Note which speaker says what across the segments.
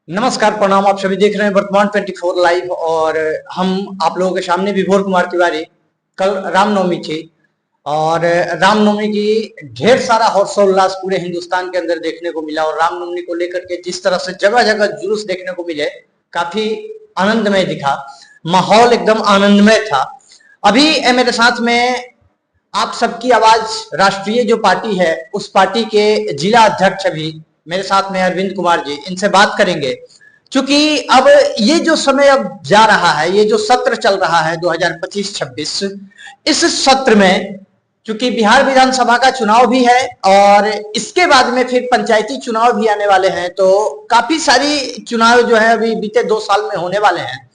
Speaker 1: नमस्कार, प्रणाम। आप सभी देख रहे हैं वर्तमान 24 लाइव और हम आप लोगों के सामने विभोर कुमार तिवारी। कल रामनवमी थी और रामनवमी की ढेर सारा हर्षोल्लास पूरे हिंदुस्तान के अंदर देखने को मिला और रामनवमी को लेकर के जिस तरह से जगह जगह जुलूस देखने को मिले, काफी आनंदमय दिखा। माहौल एकदम आनंदमय था। अभी मेरे साथ में आप सबकी आवाज राष्ट्रीय जो पार्टी है उस पार्टी के जिला अध्यक्ष भी मेरे साथ में अरविंद कुमार जी, इनसे बात करेंगे। क्योंकि अब ये जो समय अब जा रहा है, ये जो सत्र चल रहा है 2025-26, इस सत्र में क्योंकि बिहार विधानसभा का चुनाव भी है और इसके बाद में फिर पंचायती चुनाव भी आने वाले हैं, तो काफी सारी चुनाव जो है अभी बीते 2 साल में होने वाले हैं।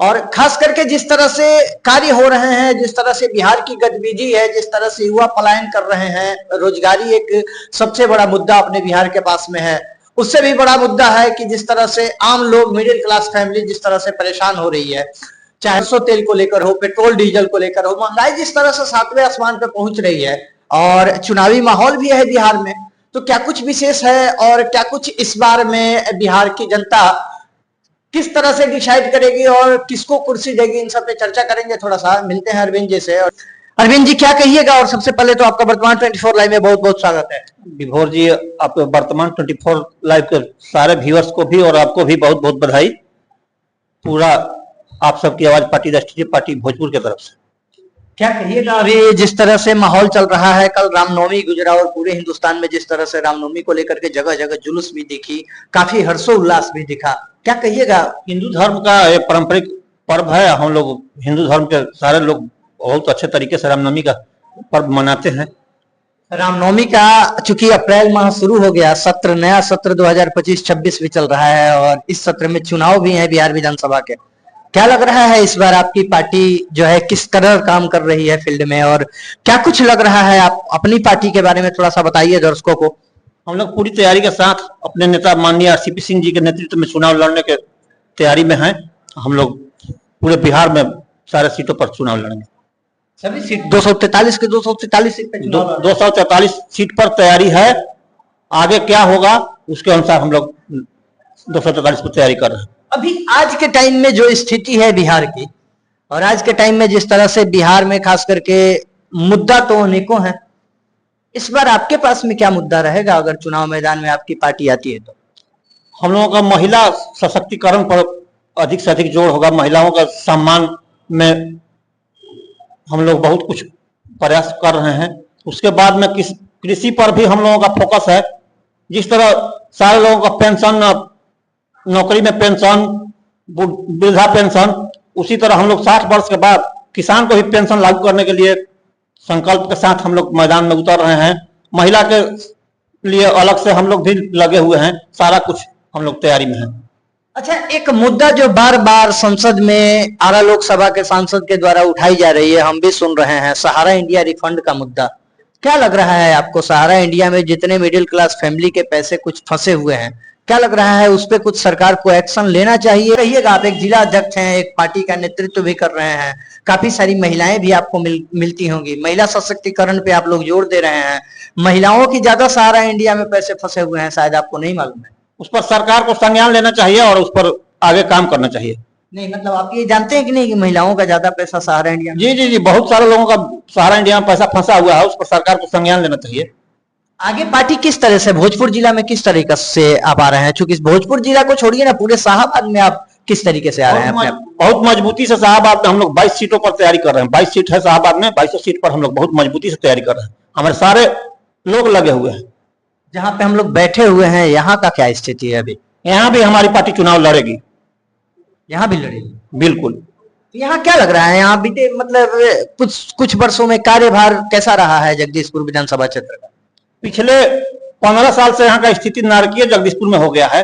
Speaker 1: और खास करके जिस तरह से कार्य हो रहे हैं, जिस तरह से बिहार की गतिविधि है, जिस तरह से युवा पलायन कर रहे हैं, रोजगारी एक सबसे बड़ा मुद्दा अपने बिहार के पास में है। उससे भी बड़ा मुद्दा है कि जिस तरह से आम लोग, मिडिल क्लास फैमिली जिस तरह से परेशान हो रही है, चाहे सरसों तेल को लेकर हो, पेट्रोल डीजल को लेकर हो, महंगाई जिस तरह से 7वें आसमान पे पहुंच रही है और चुनावी माहौल भी है बिहार में, तो क्या कुछ विशेष है और क्या कुछ इस बार में बिहार की जनता किस तरह से डिसाइड करेगी और किसको कुर्सी देगी, इन सब पे चर्चा करेंगे। थोड़ा सा मिलते हैं अरविंद जी से। अरविंद जी, क्या कहिएगा? और सबसे पहले तो आपका वर्तमान 24 लाइव में बहुत बहुत स्वागत है।
Speaker 2: विभोर जी, आप वर्तमान 24 लाइव के सारे व्यूअर्स को भी और आपको भी बहुत बहुत बधाई। पूरा आप सबकी आवाज पार्टी राष्ट्रीय पार्टी भोजपुर की तरफ से।
Speaker 1: क्या कहिएगा अभी जिस तरह से माहौल चल रहा है? कल रामनवमी गुजरा और पूरे हिंदुस्तान में जिस तरह से रामनवमी को लेकर के जगह जगह जुलूस भी दिखी, काफी हर्षोल्लास भी दिखा, क्या कहिएगा?
Speaker 2: हिंदू धर्म का एक पारंपरिक पर्व है। हम लोग हिंदू धर्म के सारे लोग बहुत अच्छे तरीके से रामनवमी का पर्व मनाते हैं।
Speaker 1: रामनवमी का चूंकि अप्रैल माह शुरू हो गया, सत्र नया सत्र 2025-26 भी चल रहा है और इस सत्र में चुनाव भी है बिहार विधानसभा के। क्या लग रहा है इस बार आपकी पार्टी जो है किस तरह काम कर रही है फील्ड में, और क्या कुछ लग रहा है? आप अपनी पार्टी के बारे में थोड़ा सा बताइए दर्शकों को।
Speaker 2: हम लोग पूरी तैयारी के साथ अपने नेता माननीय सीपी सिंह जी के नेतृत्व में चुनाव लड़ने के तैयारी में हैं। हम लोग पूरे बिहार में सारे सीटों पर चुनाव लड़ेंगे।
Speaker 1: सभी सीट 243 के 243 सीट पे
Speaker 2: 243 सीट पर तैयारी है। आगे क्या होगा उसके अनुसार हम लोग 243 पर तैयारी कर रहे हैं।
Speaker 1: अभी आज के टाइम में जो स्थिति है बिहार की, और आज के टाइम में जिस तरह से बिहार में खास करके मुद्दा तो अनेकों हैं, इस बार आपके पास में क्या मुद्दा रहेगा अगर चुनाव मैदान में आपकी पार्टी आती है तो?
Speaker 2: हम लोगों का महिला सशक्तिकरण पर अधिक से अधिक जोर होगा। महिलाओं का सम्मान में हम लोग बहुत कुछ प्रयास कर रहे हैं। उसके बाद में कृषि पर भी हम लोगों का फोकस है। जिस तरह सारे लोगों का पेंशन, नौकरी में पेंशन, वृद्धा पेंशन, उसी तरह हम लोग 60 वर्ष के बाद किसान को भी पेंशन लागू करने के लिए संकल्प के साथ हम लोग मैदान में उतर रहे हैं। महिला के लिए अलग से हम लोग भी लगे हुए हैं। सारा कुछ हम लोग तैयारी में हैं।
Speaker 1: अच्छा, एक मुद्दा जो बार बार संसद में आरा लोकसभा के सांसद के द्वारा उठाई जा रही है, हम भी सुन रहे हैं, सहारा इंडिया रिफंड का मुद्दा। क्या लग रहा है आपको? सहारा इंडिया में जितने मिडिल क्लास फैमिली के पैसे कुछ फंसे हुए हैं, क्या लग रहा है उस पर कुछ सरकार को एक्शन लेना चाहिए? कहिएगा। आप एक जिला अध्यक्ष हैं, एक पार्टी का नेतृत्व भी कर रहे हैं, काफी सारी महिलाएं भी आपको मिलती होंगी, महिला सशक्तिकरण पे आप लोग जोर दे रहे हैं। महिलाओं की ज्यादा सहारा इंडिया में पैसे फंसे हुए हैं, शायद आपको नहीं मालूम है।
Speaker 2: उस पर सरकार को संज्ञान लेना चाहिए और उस पर आगे काम करना चाहिए।
Speaker 1: नहीं, मतलब आप ये जानते हैं कि नहीं कि महिलाओं का ज्यादा पैसा सहारा इंडिया में?
Speaker 2: जी जी जी, बहुत सारे लोगों का सहारा इंडिया में पैसा फंसा हुआ है। उस पर सरकार को संज्ञान लेना चाहिए।
Speaker 1: आगे पार्टी किस तरह से भोजपुर जिला में किस तरीके से आप आ रहे हैं? चूंकि भोजपुर जिला को छोड़िए ना, पूरे शाहाबाद में आप किस तरीके से आ रहे हैं?
Speaker 2: बहुत मजबूती से शाहाबाद में हम लोग 22 सीटों पर तैयारी कर रहे हैं। 22 सीट है शाहाबाद में, 22 सीट पर हम लोग बहुत मजबूती से तैयारी कर रहे हैं। हमारे सारे लोग लगे हुए हैं।
Speaker 1: जहां पे हम लोग बैठे हुए हैं, यहाँ का क्या स्थिति है अभी?
Speaker 2: यहाँ भी हमारी पार्टी चुनाव लड़ेगी।
Speaker 1: यहाँ भी लड़ेगी?
Speaker 2: बिल्कुल।
Speaker 1: यहाँ क्या लग रहा है? यहाँ बीते मतलब कुछ वर्षों में कार्यभार कैसा रहा है जगदीशपुर विधानसभा क्षेत्र का?
Speaker 2: पिछले 15 साल से यहाँ का स्थिति नारकीय जगदीशपुर में हो गया है।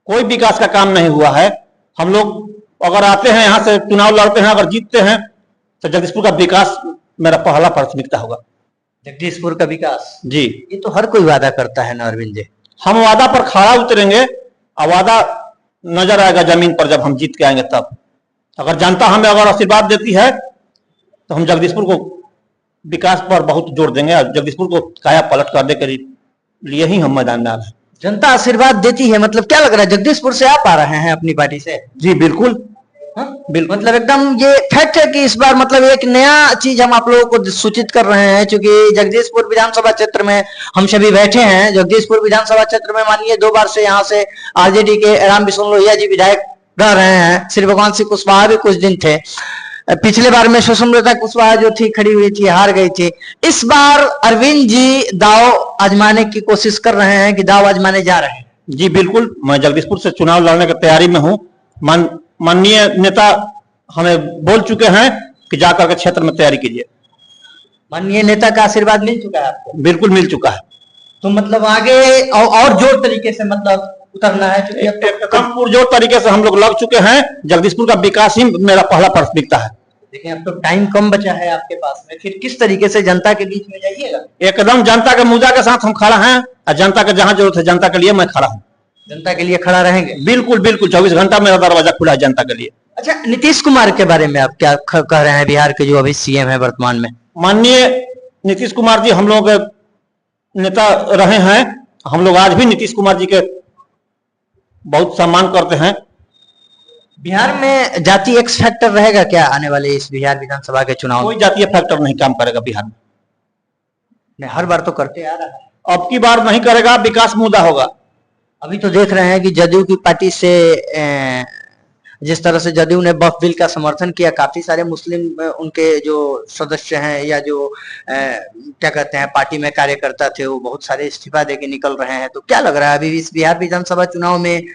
Speaker 2: कोई विकास का काम नहीं हुआ है। हम लोग अगर आते हैं यहाँ से चुनाव लड़ते हैं, अगर जीतते हैं तो जगदीशपुर का विकास मेरा पहला प्राथमिकता होगा।
Speaker 1: जगदीशपुर का विकास?
Speaker 2: जी।
Speaker 1: ये तो हर कोई वादा करता है ना अरविंद जी।
Speaker 2: हम वादा पर खड़ा उतरेंगे और वादा नजर आएगा जमीन पर जब हम जीत के आएंगे तब। अगर जनता हमें अगर आशीर्वाद देती है तो हम जगदीशपुर को विकास पर बहुत जोर देंगे और जगदीशपुर को काया पलट करने के लिए ही हम मैदान में आ रहे हैं।
Speaker 1: जनता आशीर्वाद देती है, मतलब क्या लग रहा है जगदीशपुर से आप आ रहे हैं अपनी पार्टी से?
Speaker 2: जी बिल्कुल।
Speaker 1: हाँ? बिल्कुल, मतलब एकदम ये फैक्ट है कि इस बार मतलब एक नया चीज हम आप लोगों को सूचित कर रहे हैं, क्योंकि जगदीशपुर विधानसभा क्षेत्र में हम सभी बैठे हैं। जगदीशपुर विधानसभा क्षेत्र में मानिए 2 बार से यहाँ से आरजेडी के राम बिशुन लोहिया जी विधायक रह रहे हैं। श्री भगवान सिंह कुशवाहा भी कुछ दिन थे। पिछले बार में सुषमलता कुशवाहा जो थी खड़ी हुई थी, हार गई थी। इस बार अरविंद जी दाव आजमाने की कोशिश कर रहे हैं कि दाव आजमाने जा रहे हैं।
Speaker 2: जी बिल्कुल, मैं जगदीशपुर से चुनाव लड़ने की तैयारी में हूँ। माननीय नेता हमें बोल चुके हैं कि जाकर के क्षेत्र में तैयारी कीजिए।
Speaker 1: माननीय नेता का आशीर्वाद मिल चुका है आपको?
Speaker 2: बिल्कुल मिल चुका है।
Speaker 1: तो मतलब आगे और जोर तरीके से मतलब उतरना है, क्योंकि अब तो
Speaker 2: कम पुरजोर तरीके से हम लोग लग चुके हैं। जगदीशपुर का विकास ही मेरा पहला प्राथमिकता है।
Speaker 1: देखिए अब तो टाइम कम बचा है आपके पास में, फिर किस तरीके से जनता के बीच में जाइएगा?
Speaker 2: एकदम जनता के मुद्दा के साथ हम खड़ा हैं और जनता के जहां जरूरत है जनता के लिए मैं खड़ा हूं।
Speaker 1: जनता के लिए खड़ा रहेंगे?
Speaker 2: बिल्कुल बिल्कुल, 24 घंटा मेरा दरवाजा खुला है जनता के लिए।
Speaker 1: अच्छा, नीतीश कुमार के बारे में आप क्या कह रहे हैं, बिहार के जो अभी सीएम है वर्तमान में?
Speaker 2: माननीय नीतीश कुमार जी हम लोग नेता रहे हैं। हम लोग आज भी नीतीश कुमार जी के बहुत सम्मान करते हैं।
Speaker 1: बिहार में जाति एक्स फैक्टर रहेगा क्या आने वाले इस बिहार विधानसभा के चुनाव
Speaker 2: कोई जातीय फैक्टर नहीं काम करेगा बिहार में।
Speaker 1: हर बार तो करते आ रहा है,
Speaker 2: अब की बार नहीं करेगा, विकास मुद्दा होगा।
Speaker 1: अभी तो देख रहे हैं कि जदयू की पार्टी से जिस तरह से जदयू ने वक्फ बिल का समर्थन किया, काफी सारे मुस्लिम उनके जो सदस्य हैं या जो क्या कहते हैं पार्टी में कार्यकर्ता थे, वो बहुत सारे इस्तीफा देके निकल रहे हैं। तो क्या लग रहा है अभी इस बिहार विधानसभा चुनाव में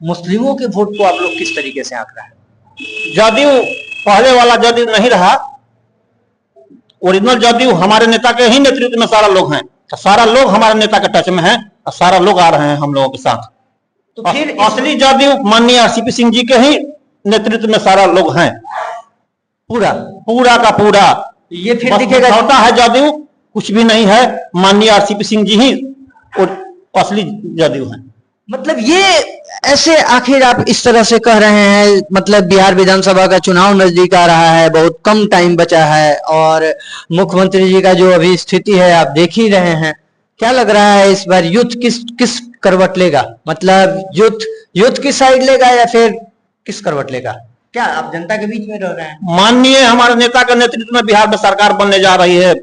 Speaker 1: मुस्लिमों के वोट को आप लोग किस तरीके से आंक रहे हैं?
Speaker 2: जदयू पहले वाला जदयू नहीं रहा। ओरिजिनल जदयू हमारे नेता के ही नेतृत्व में सारा लोग हैं, सारा लोग हमारे नेता के टच में हैं और सारा लोग आ रहे हैं हम लोगों के साथ।
Speaker 1: तो फिर
Speaker 2: असली जदयू माननीय सीपी सिंह जी के ही नेतृत्व में सारा लोग हैं, पूरा का पूरा।
Speaker 1: ये फिर दिखेगा
Speaker 2: होता है जदयू कुछ भी नहीं है, माननीय सीपी सिंह जी ही असली जदयू है।
Speaker 1: मतलब ये ऐसे आखिर आप इस तरह से कह रहे हैं, मतलब बिहार विधानसभा का चुनाव नजदीक आ रहा है, बहुत कम टाइम बचा है और मुख्यमंत्री जी का जो अभी स्थिति है आप देख ही रहे हैं। क्या लग रहा है इस बार यूथ किस करवट लेगा? मतलब यूथ की साइड लेगा या फिर किस करवट लेगा? क्या आप जनता के बीच में रह रहे हैं?
Speaker 2: माननीय हमारे नेता के नेतृत्व में बिहार में सरकार बनने जा रही है।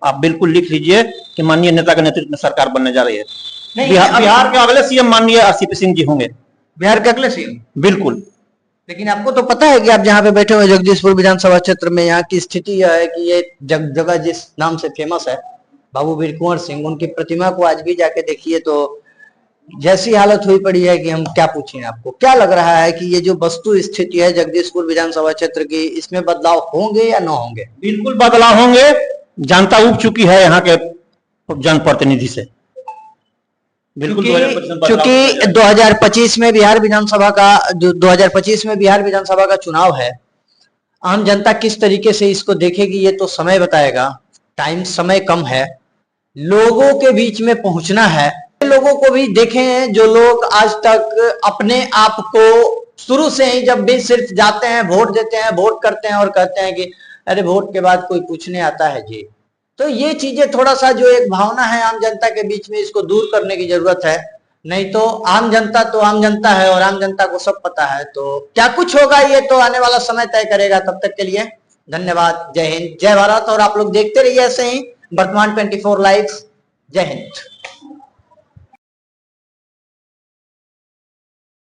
Speaker 2: आप बिल्कुल लिख लीजिए कि माननीय नेता के नेतृत्व में सरकार बनने जा रही है। बिहार के अगले सीएम माननीय सीपी सिंह जी होंगे।
Speaker 1: बिहार के अगले सीएम?
Speaker 2: बिल्कुल।
Speaker 1: लेकिन आपको तो पता है कि आप जहाँ पे बैठे हुए जगदीशपुर विधानसभा क्षेत्र में, यहाँ की स्थिति यह है कि ये जगह जिस नाम से फेमस है बाबू वीर कुंवर सिंह, उनकी प्रतिमा को आज भी जाके देखिए तो जैसी हालत हुई पड़ी है कि हम क्या पूछें आपको। क्या लग रहा है कि ये जो वस्तु स्थिति है जगदीशपुर विधानसभा क्षेत्र की, इसमें बदलाव होंगे या न होंगे?
Speaker 2: बिल्कुल बदलाव होंगे। जनता उब चुकी है यहाँ के जनप्रतिनिधि से।
Speaker 1: क्योंकि 2025 में बिहार विधानसभा का 2025 में बिहार विधानसभा का चुनाव है। आम जनता किस तरीके से इसको देखेगी ये तो समय बताएगा। टाइम समय कम है, लोगों के बीच में पहुंचना है। लोगों को भी देखें जो लोग आज तक अपने आप को शुरू से ही जब भी सिर्फ जाते हैं, वोट देते हैं, वोट करते हैं और कहते हैं कि अरे वोट के बाद कोई पूछने आता है जी। तो ये चीजें थोड़ा सा जो एक भावना है आम जनता के बीच में, इसको दूर करने की जरूरत है। नहीं तो आम जनता है और आम जनता को सब पता है। तो क्या कुछ होगा ये तो आने वाला समय तय करेगा। तब तक के लिए धन्यवाद। जय हिंद, जय भारत। और आप लोग देखते रहिए ऐसे ही वर्तमान 24 लाइव। जय हिंद।